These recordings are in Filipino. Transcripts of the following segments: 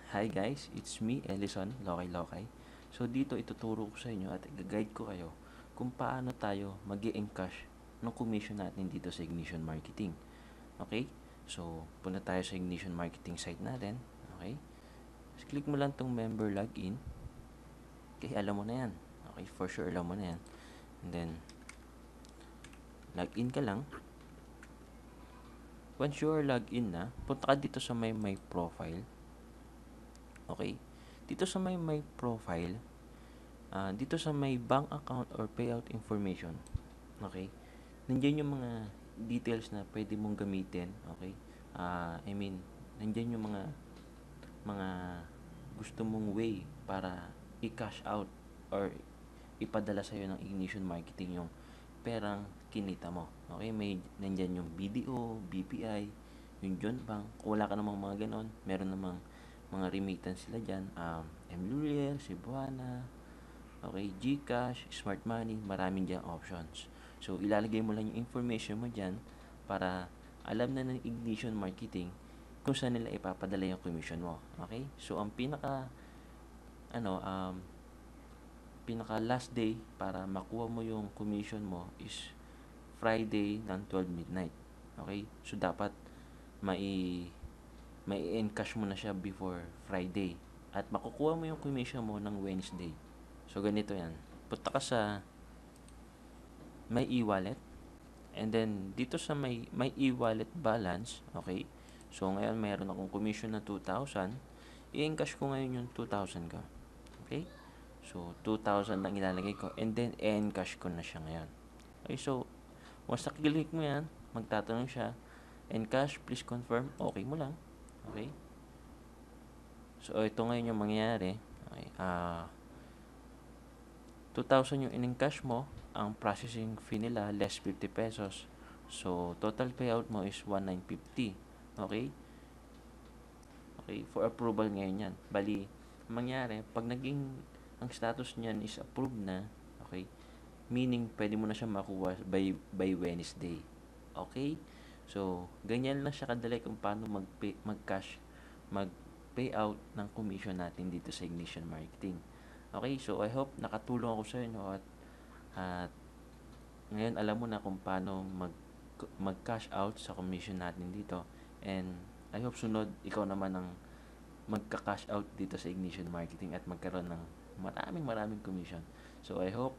Hi guys, it's me, Ellison, Lokay Lokay. So dito ituturo ko sa inyo at i-guide ko kayo kung paano tayo mag encash ng commission natin dito sa Ignition Marketing. Okay? So, punta tayo sa Ignition Marketing site natin. Okay? So, click mo lang tong member login. Okay, alam mo na yan. Okay, for sure alam mo na yan. And then, login ka lang. Once you are logged na, punta ka dito sa my profile. Okay? Dito sa my profile, dito sa may bank account or payout information, okay, nandiyan yung mga details na pwede mong gamitin, okay, I mean, nandiyan yung mga gusto mong way para i-cash out or ipadala sa'yo ng Ignition Marketing yung perang kinita mo, okay, may nandiyan yung BDO, BPI, yung John Bank. Kung wala ka namang mga ganon, meron namang mga remittance sila dyan, Mluriel, Cebuana, okay, GCash, Smart Money, maraming diyang options. So, ilalagay mo lang yung information mo dyan para alam na ng Ignition Marketing kung saan nila ipapadala yung commission mo. Okay? So, ang ano, um, pinaka last day para makuha mo yung commission mo is Friday ng 12 midnight. Okay? So, dapat may encash mo na siya before Friday. At makukuha mo yung commission mo ng Wednesday. So, ganito yan. Punta ka sa my e-wallet. And then, dito sa my e-wallet balance, okay? So, ngayon, mayroon akong commission na 2,000. I-encash ko ngayon yung 2,000 ko. Okay? So, 2,000 lang ilalagay ko. And then, encash ko na siya ngayon. Okay, so, once nakiklik mo yan, magtatanong siya, encash, please confirm. Okay mo lang. Okay? So, ito ngayon yung mangyayari. Okay, 2,000 yung in-encash mo, ang processing fee nila less 50 pesos. So, total payout mo is 1,950. Okay? Okay, for approval ngayon yan. Bali, mangyari, pag ang status niyan is approved na, okay, meaning, pwede mo na siya makuha by Wednesday. Okay? So, ganyan lang siya kadali kung paano mag-payout ng commission natin dito sa Ignition Marketing. Okay, so I hope nakatulong ako sa inyo at ngayon alam mo na kung paano mag-cash out sa commission natin dito. And I hope sunod ikaw naman ang magka-cash out dito sa Ignition Marketing at magkaroon ng maraming commission. So I hope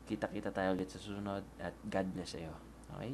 kita-kita tayo ulit sa susunod at God bless sa iyo. Okay?